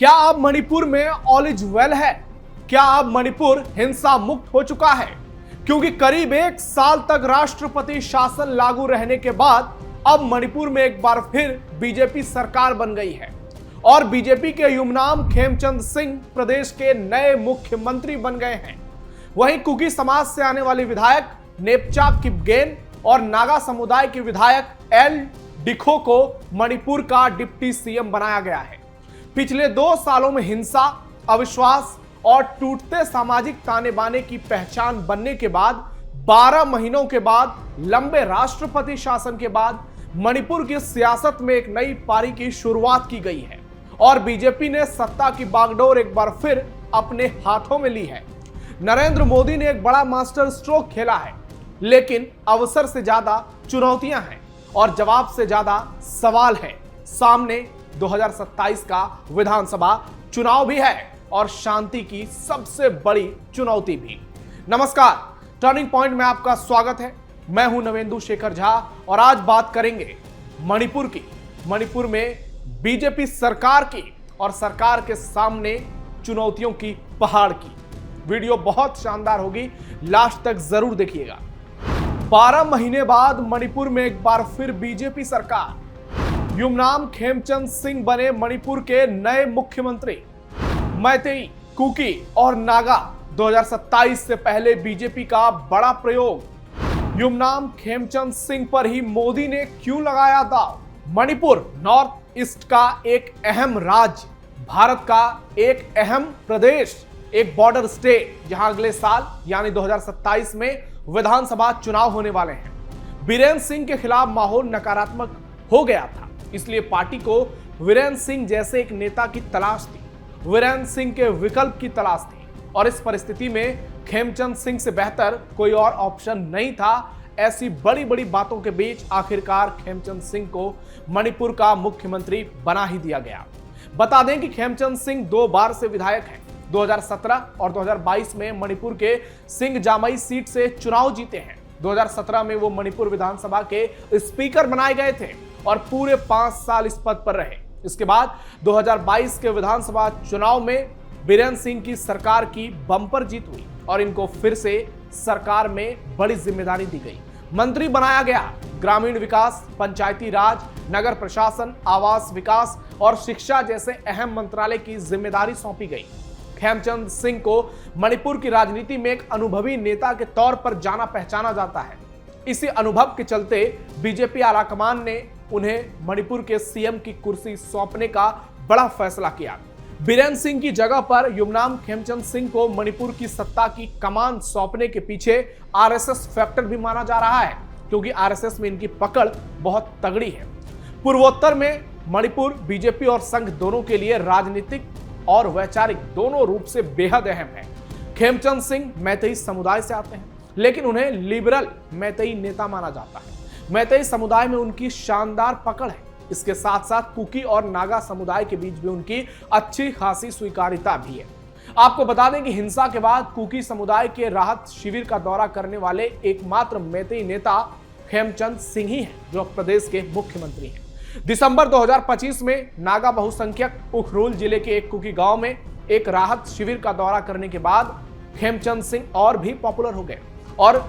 क्या अब मणिपुर में ऑल इज वेल है? क्या अब मणिपुर हिंसा मुक्त हो चुका है? क्योंकि करीब 1 साल तक राष्ट्रपति शासन लागू रहने के बाद अब मणिपुर में एक बार फिर बीजेपी सरकार बन गई है और बीजेपी के युमनाम खेमचंद सिंह प्रदेश के नए मुख्यमंत्री बन गए हैं। वहीं कुकी समाज से आने वाले विधायक नेपचा किपगेन और नागा समुदाय के विधायक एल डिखो को मणिपुर का डिप्टी सीएम बनाया गया है। पिछले 2 सालों में हिंसा, अविश्वास और टूटते सामाजिक ताने बाने की पहचान बनने के बाद 12 महीनों के बाद लंबे राष्ट्रपति शासन के बाद मणिपुर की सियासत में एक नई पारी की शुरुआत की गई है और बीजेपी ने सत्ता की बागडोर एक बार फिर अपने हाथों में ली है। नरेंद्र मोदी ने एक बड़ा मास्टर स्ट्रोक खेला है, लेकिन अवसर से ज्यादा चुनौतियां हैं और जवाब से ज्यादा सवाल है। सामने 2027 का विधानसभा चुनाव भी है और शांति की सबसे बड़ी चुनौती भी। नमस्कार, टर्निंग पॉइंट में आपका स्वागत है। मैं हूं नवेंदु शेखर झा और आज बात करेंगे मणिपुर की, मणिपुर में बीजेपी सरकार की और सरकार के सामने चुनौतियों की पहाड़ की। वीडियो बहुत शानदार होगी, लास्ट तक जरूर देखिएगा। 12 महीने बाद मणिपुर में एक बार फिर बीजेपी सरकार। युमनाम खेमचंद सिंह बने मणिपुर के नए मुख्यमंत्री। मैतेई, कुकी और नागा 2027 से पहले बीजेपी का बड़ा प्रयोग। युमनाम खेमचंद सिंह पर ही मोदी ने क्यों लगाया दांव? मणिपुर नॉर्थ ईस्ट का एक अहम राज्य, भारत का एक अहम प्रदेश, एक बॉर्डर स्टेट, जहां अगले साल यानी 2027 में विधानसभा चुनाव होने वाले हैं। बीरेन सिंह के खिलाफ माहौल नकारात्मक हो गया था, इसलिए पार्टी को वीरेन सिंह जैसे एक नेता की तलाश थी, वीरेन सिंह के विकल्प की तलाश थी और इस परिस्थिति में खेमचंद सिंह से बेहतर कोई और ऑप्शन नहीं था। ऐसी बड़ी बड़ी बातों के बीच आखिरकार खेमचंद सिंह को मणिपुर का मुख्यमंत्री बना ही दिया गया। बता दें कि खेमचंद सिंह 2 बार से विधायक हैं। 2017 और 2022 में मणिपुर के सिंगजामई सीट से चुनाव जीते हैं। 2017 में वो मणिपुर विधानसभा के स्पीकर बनाए गए थे और पूरे 5 साल इस पद पर रहे। इसके बाद 2022 के विधानसभा चुनाव में बीरेन सिंह की सरकार की बम्पर जीत हुई और इनको फिर से सरकार में बड़ी जिम्मेदारी दी गई। मंत्री बनाया गया। ग्रामीण विकास, पंचायती राज, नगर प्रशासन, आवास विकास और शिक्षा जैसे अहम मंत्रालय की जिम्मेदारी सौंपी गई। खेमचंद सिंह को मणिपुर की राजनीति में एक अनुभवी नेता के तौर पर जाना पहचाना जाता है। इसी अनुभव के चलते बीजेपी आलाकमान ने उन्हें मणिपुर के सीएम की कुर्सी सौंपने का बड़ा फैसला किया। बीरेन सिंह की जगह पर युमनाम खेमचंद सिंह को मणिपुर की सत्ता की कमान सौंपने के पीछे आरएसएस फैक्टर भी माना जा रहा है, क्योंकि आरएसएस में इनकी पकड़ बहुत तगड़ी है। पूर्वोत्तर में मणिपुर बीजेपी और संघ दोनों के लिए राजनीतिक और वैचारिक दोनों रूप से बेहद अहम है। खेमचंद सिंह मैतेई समुदाय से आते हैं, लेकिन उन्हें लिबरल मैतेई नेता माना जाता है। मैतेई समुदाय में उनकी शानदार पकड़ है। इसके साथ साथ कुकी और नागा समुदाय के बीच भी उनकी अच्छी खासी स्वीकार्यता भी है। आपको बता दें कि हिंसा के बाद कुकी समुदाय के राहत शिविर का दौरा करने वाले एकमात्र मैतेई नेता खेमचंद सिंह ही हैं, जो प्रदेश के मुख्यमंत्री हैं। दिसंबर 2025 में नागा बहुसंख्यक उखरूल जिले के एक कुकी गांव में एक राहत शिविर का दौरा करने के बाद खेमचंद सिंह और भी पॉपुलर हो गए और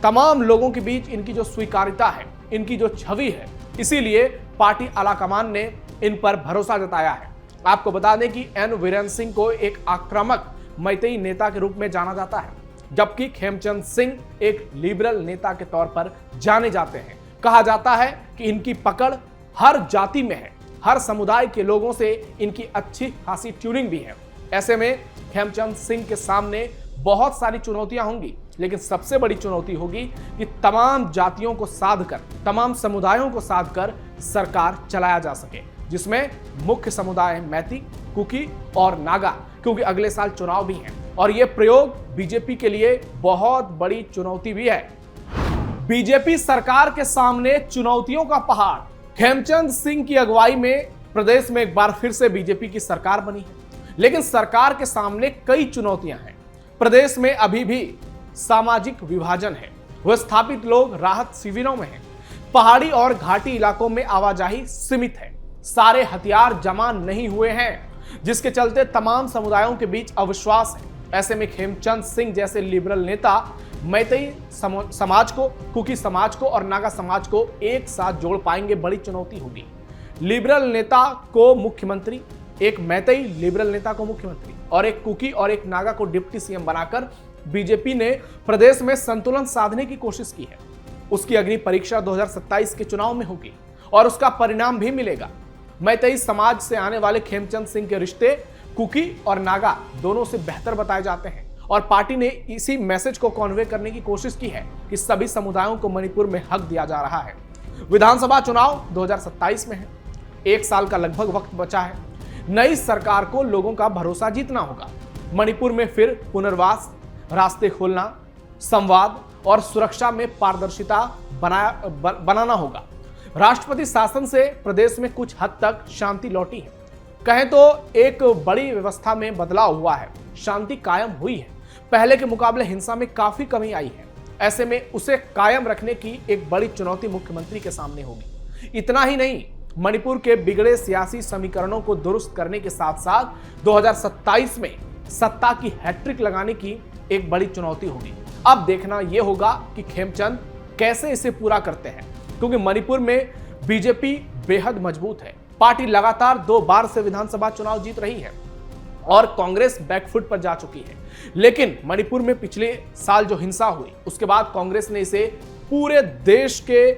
तमाम लोगों के बीच इनकी जो स्वीकार्यता है, इनकी जो छवि है, इसीलिए पार्टी आलाकमान ने इन पर भरोसा जताया है। आपको बता दें कि एन वीरेन सिंह को एक आक्रामक मैतेई नेता के रूप में जाना जाता है, जबकि खेमचंद सिंह एक लिबरल नेता के तौर पर जाने जाते हैं। कहा जाता है कि इनकी पकड़ हर जाति में है, हर समुदाय के लोगों से इनकी अच्छी खासी ट्यूनिंग भी है। ऐसे में खेमचंद सिंह के सामने बहुत सारी चुनौतियां होंगी, लेकिन सबसे बड़ी चुनौती होगी कि तमाम जातियों को साधकर, तमाम समुदायों को साधकर सरकार चलाया जा सके, जिसमें मुख्य समुदाय मैती, कुकी और नागा, क्योंकि अगले साल चुनाव भी हैं और यह प्रयोग बीजेपी के लिए बहुत बड़ी चुनौती भी है। बीजेपी सरकार के सामने चुनौतियों का पहाड़। खेमचंद सिंह की अगुवाई में प्रदेश में एक बार फिर से बीजेपी की सरकार बनी है, लेकिन सरकार के सामने कई चुनौतियां हैं। प्रदेश में अभी भी सामाजिक विभाजन है। विस्थापित लोग राहत शिविरों में हैं। पहाड़ी और घाटी इलाकों में आवाजाही सीमित है। सारे हथियार जमा नहीं हुए हैं। जिसके चलते तमाम समुदायों के बीच अविश्वास है। ऐसे में खेमचंद सिंह जैसे लिबरल नेता मैतेई समाज को, कुकी समाज को और नागा समाज को एक साथ जोड़ पाएंगे, बड़ी चुनौती होगी। लिबरल नेता को मुख्यमंत्री, एक मैतेई लिबरल नेता को मुख्यमंत्री और एक कुकी और एक नागा को डिप्टी सीएम बनाकर बीजेपी ने प्रदेश में संतुलन साधने की कोशिश की है। उसकी अग्नि परीक्षा 2027 के चुनाव में होगी और उसका परिणाम भी मिलेगा। मैतेई समाज से आने वाले खेमचंद सिंह के रिश्ते कुकी और नागा दोनों से बेहतर बताए जाते हैं और पार्टी ने इसी मैसेज को कन्वे करने की कोशिश की है कि सभी समुदायों को मणिपुर में हक दिया जा रहा है। विधानसभा चुनाव 2027 में है, 1 साल का लगभग वक्त बचा है। नई सरकार को लोगों का भरोसा जीतना होगा। मणिपुर में फिर पुनर्वास, रास्ते खोलना, संवाद और सुरक्षा में पारदर्शिता बनाना होगा। राष्ट्रपति शासन से प्रदेश में कुछ हद तक शांति लौटी है। कहें तो एक बड़ी व्यवस्था में बदलाव हुआ है, शांति कायम हुई है। पहले के मुकाबले हिंसा में काफी कमी आई है। ऐसे में उसे कायम रखने की एक बड़ी चुनौती मुख्यमंत्री के सामने होगी। इतना ही नहीं, मणिपुर के बिगड़े सियासी समीकरणों को दुरुस्त करने के साथ साथ 2027 में सत्ता की हैट्रिक लगाने की एक बड़ी चुनौती होगी। अब देखना यह होगा कि खेमचंद कैसे इसे पूरा करते हैं, क्योंकि मणिपुर में बीजेपी बेहद मजबूत है। पार्टी लगातार 2 बार से विधानसभा चुनाव जीत रही है और कांग्रेस बैकफुट पर जा चुकी है। लेकिन मणिपुर में पिछले साल जो हिंसा हुई, उसके बाद कांग्रेस ने इसे पूरे देश के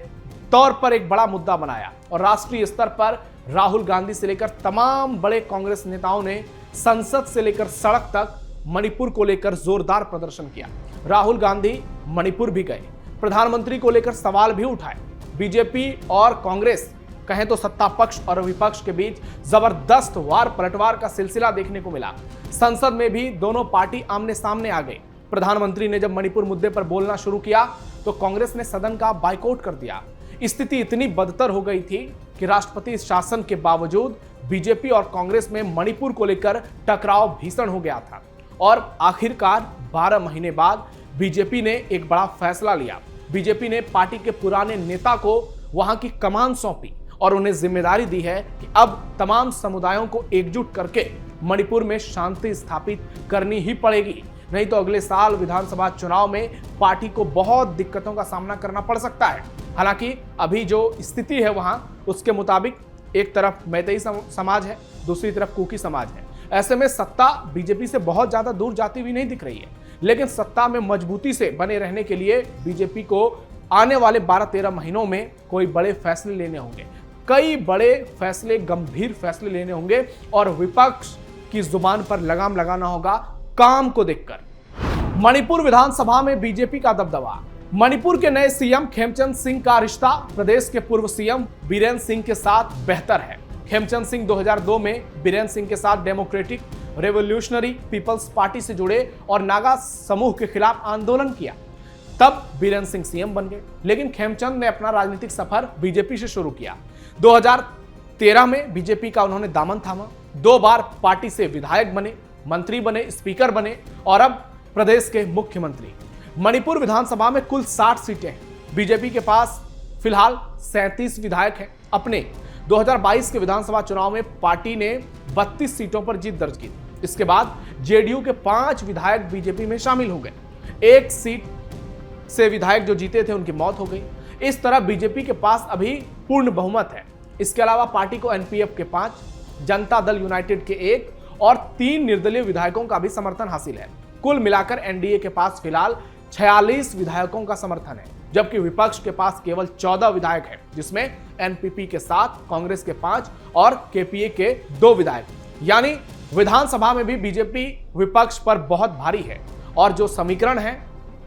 तौर पर एक बड़ा मुद्दा बनाया और राष्ट्रीय स्तर पर राहुल गांधी से लेकर तमाम बड़े कांग्रेस नेताओं ने संसद से लेकर सड़क तक मणिपुर को लेकर जोरदार प्रदर्शन किया। राहुल गांधी मणिपुर भी गए, प्रधानमंत्री को लेकर सवाल भी उठाए। बीजेपी और कांग्रेस, कहें तो सत्ता पक्ष और विपक्ष के बीच जबरदस्त वार पलटवार का सिलसिला देखने को मिला। संसद में भी दोनों पार्टी आमने सामने आ गई। प्रधानमंत्री ने जब मणिपुर मुद्दे पर बोलना शुरू किया तो कांग्रेस ने सदन का बायकॉट कर दिया। स्थिति इतनी बदतर हो गई थी कि राष्ट्रपति शासन के बावजूद बीजेपी और कांग्रेस में मणिपुर को लेकर टकराव भीषण हो गया था और आखिरकार 12 महीने बाद बीजेपी ने एक बड़ा फैसला लिया। बीजेपी ने पार्टी के पुराने नेता को वहां की कमान सौंपी और उन्हें जिम्मेदारी दी है कि अब तमाम समुदायों को एकजुट करके मणिपुर में शांति स्थापित करनी ही पड़ेगी, नहीं तो अगले साल विधानसभा चुनाव में पार्टी को बहुत दिक्कतों का सामना करना पड़ सकता है। हालांकि अभी जो स्थिति है वहां, उसके मुताबिक एक तरफ मैतेई समाज है, दूसरी तरफ कुकी समाज है। ऐसे में सत्ता बीजेपी से बहुत ज्यादा दूर जाती हुई नहीं दिख रही है, लेकिन सत्ता में मजबूती से बने रहने के लिए बीजेपी को आने वाले 12-13 महीनों में कोई बड़े फैसले लेने होंगे। कई बड़े फैसले, गंभीर फैसले लेने होंगे और विपक्ष की जुबान पर लगाम लगाना होगा काम को देखकर। मणिपुर विधानसभा में बीजेपी का दबदबा। मणिपुर के नए सीएम खेमचंद सिंह का रिश्ता प्रदेश के पूर्व सीएम बीरेन सिंह के साथ बेहतर है। खेमचंद सिंह 2002 में बीरेन सिंह के साथ डेमोक्रेटिक रेवोल्यूशनरी पीपल्स पार्टी से जुड़े और नागा समूह के खिलाफ आंदोलन किया। तब बीरेन सिंह सीएम बन गए, लेकिन खेमचंद ने अपना राजनीतिक सफर बीजेपी से शुरू किया। 2013 में बीजेपी का उन्होंने दामन थामा, 2 बार पार्टी से विधायक बने, मंत्री बने, स्पीकर बने और अब प्रदेश के मुख्यमंत्री। मणिपुर विधानसभा में कुल 60 सीटें हैं। बीजेपी के पास फिलहाल 37 विधायक हैं। अपने 2022 के विधानसभा चुनाव में पार्टी ने 32 सीटों पर जीत दर्ज की। इसके बाद जेडीयू के 5 विधायक बीजेपी में शामिल हो गए। 1 सीट से विधायक जो जीते थे उनकी मौत हो गई। इस तरह बीजेपी के पास अभी पूर्ण बहुमत है। इसके अलावा पार्टी को एनपीएफ के 5, जनता दल यूनाइटेड के 1 और 3 निर्दलीय विधायकों का भी समर्थन हासिल है। कुल मिलाकर एनडीए के पास फिलहाल 46 विधायकों का समर्थन है, जबकि विपक्ष के पास केवल 14 विधायक हैं, जिसमें एनपीपी के 7, कांग्रेस के 5 और केपीए के 2 विधायक। यानी विधानसभा में भी बीजेपी विपक्ष पर बहुत भारी है और जो समीकरण है,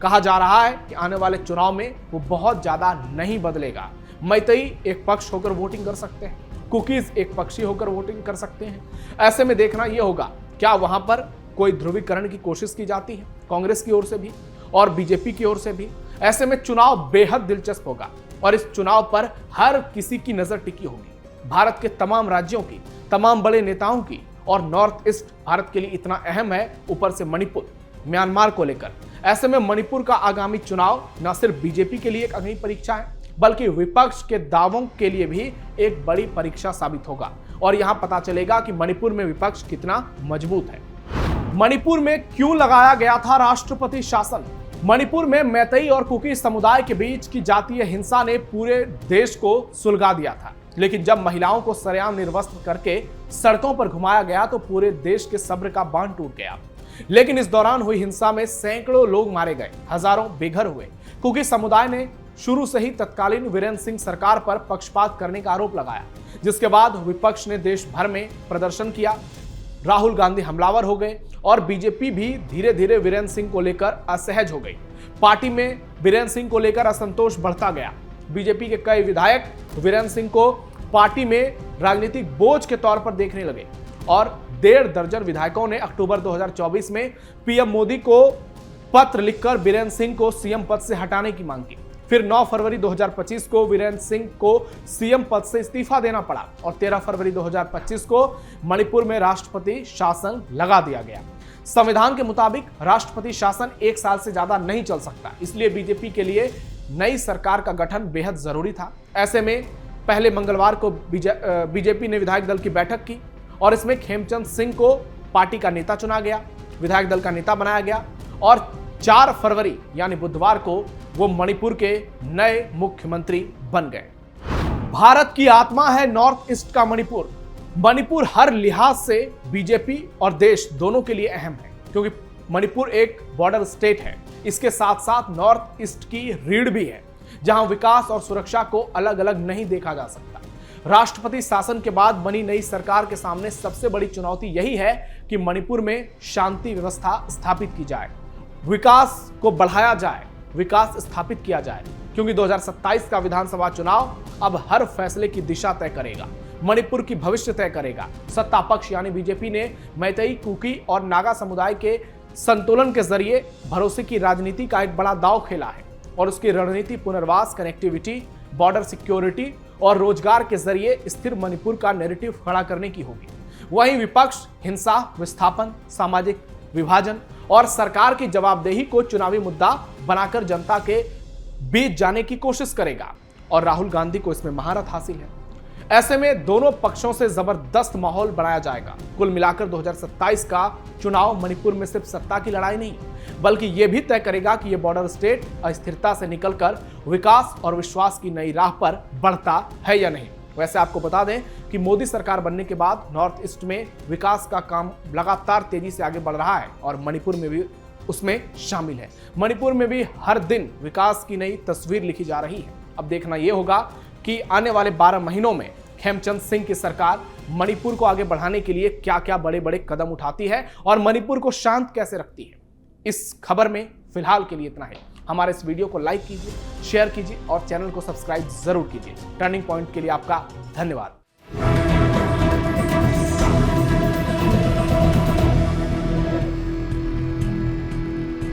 कहा जा रहा है कि आने वाले चुनाव में वो बहुत ज्यादा नहीं बदलेगा। मैतेई एक पक्ष होकर वोटिंग कर सकते हैं, कुकीज एक पक्षी होकर वोटिंग कर सकते हैं। ऐसे में देखना यह होगा क्या वहां पर कोई ध्रुवीकरण की कोशिश की जाती है कांग्रेस की ओर से भी और बीजेपी की ओर से भी। ऐसे में चुनाव बेहद दिलचस्प होगा और इस चुनाव पर हर किसी की नजर टिकी होगी। भारत के तमाम राज्यों की, तमाम बड़े नेताओं की और नॉर्थ ईस्ट भारत के लिए इतना अहम है, ऊपर से मणिपुर, म्यांमार को लेकर। ऐसे में मणिपुर का आगामी चुनाव न सिर्फ बीजेपी के लिए एक अग्नि परीक्षा है, बल्कि विपक्ष के दावों के लिए भी एक बड़ी परीक्षा साबित होगा और यहां पता चलेगा कि मणिपुर में विपक्ष कितना मजबूत है। मणिपुर में क्यों लगाया गया था राष्ट्रपति शासन? मणिपुर में मैतेई और कुकी समुदाय के बीच की जातीय हिंसा ने पूरे देश को सुलगा दिया था, लेकिन जब महिलाओं को सरेआम निर्वस्त्र करके सड़कों पर घुमाया गया तो पूरे देश के सब्र का बांध टूट गया। लेकिन इस दौरान हुई हिंसा में सैकड़ों लोग मारे गए, हजारों बेघर हुए। कुकी समुदाय ने शुरू से ही तत्कालीन वीरेंद्र सिंह सरकार पर पक्षपात करने का आरोप लगाया, जिसके बाद विपक्ष ने देश भर में प्रदर्शन किया। राहुल गांधी हमलावर हो गए और बीजेपी भी धीरे धीरे वीरेंद्र सिंह को लेकर असहज हो गई। पार्टी में वीरेंद्र सिंह को लेकर असंतोष बढ़ता गया। बीजेपी के कई विधायक वीरेंद्र सिंह को पार्टी में राजनीतिक बोझ के तौर पर देखने लगे और 1.5 दर्जन विधायकों ने अक्टूबर 2024 में पीएम मोदी को पत्र लिखकर वीरेंद्र सिंह को सीएम पद से हटाने की मांग की। फिर 9 फरवरी 2025 को वीरेंद्र सिंह को सीएम पद से इस्तीफा देना पड़ा और 13 फरवरी 2025 को मणिपुर में राष्ट्रपति शासन लगा दिया गया। संविधान के मुताबिक राष्ट्रपति शासन 1 साल से ज्यादा नहीं चल सकता, इसलिए बीजेपी के लिए नई सरकार का गठन बेहद जरूरी था। ऐसे में पहले मंगलवार को बीजेपी ने विधायक दल की बैठक की और इसमें खेमचंद सिंह को पार्टी का नेता चुना गया, विधायक दल का नेता बनाया गया और 4 फरवरी यानी बुधवार को वो मणिपुर के नए मुख्यमंत्री बन गए। भारत की आत्मा है नॉर्थ ईस्ट का मणिपुर। मणिपुर हर लिहाज से बीजेपी और देश दोनों के लिए अहम है, क्योंकि मणिपुर एक बॉर्डर स्टेट है। इसके साथ साथ नॉर्थ ईस्ट की रीढ़ भी है, जहां विकास और सुरक्षा को अलग अलग नहीं देखा जा सकता। राष्ट्रपति शासन के बाद बनी नई सरकार के सामने सबसे बड़ी चुनौती यही है कि मणिपुर में शांति व्यवस्था स्थापित की जाए, विकास को बढ़ाया जाए, विकास स्थापित किया जाए, क्योंकि 2027 का विधानसभा चुनाव अब हर फैसले की दिशा तय करेगा, मणिपुर की भविष्य तय करेगा। सत्ता पक्ष यानी बीजेपी ने मैतेई, कुकी और नागा समुदाय के संतुलन के जरिए भरोसे की राजनीति का एक बड़ा दांव खेला है और उसकी रणनीति पुनर्वास, कनेक्टिविटी, बॉर्डर सिक्योरिटी और रोजगार के जरिए स्थिर मणिपुर का नैरेटिव खड़ा करने की होगी। वहीं विपक्ष हिंसा, विस्थापन, सामाजिक विभाजन और सरकार की जवाबदेही को चुनावी मुद्दा बनाकर जनता के बीच जाने की कोशिश करेगा और राहुल गांधी को इसमें महारत हासिल है। ऐसे में दोनों पक्षों से जबरदस्त माहौल बनाया जाएगा। कुल मिलाकर 2027 का चुनाव मणिपुर में सिर्फ सत्ता की लड़ाई नहीं, बल्कि यह भी तय करेगा कि यह बॉर्डर स्टेट अस्थिरता से निकलकर विकास और विश्वास की नई राह पर बढ़ता है या नहीं। वैसे आपको बता दें कि मोदी सरकार बनने के बाद नॉर्थ ईस्ट में विकास का काम लगातार तेजी से आगे बढ़ रहा है और मणिपुर में भी उसमें शामिल है। मणिपुर में भी हर दिन विकास की नई तस्वीर लिखी जा रही है। अब देखना यह होगा कि आने वाले 12 महीनों में खेमचंद सिंह की सरकार मणिपुर को आगे बढ़ाने के लिए क्या क्या बड़े बड़े कदम उठाती है और मणिपुर को शांत कैसे रखती है। इस खबर में फिलहाल के लिए इतना है। हमारे इस वीडियो को लाइक कीजिए, शेयर कीजिए और चैनल को सब्सक्राइब जरूर कीजिए। टर्निंग पॉइंट के लिए आपका धन्यवाद।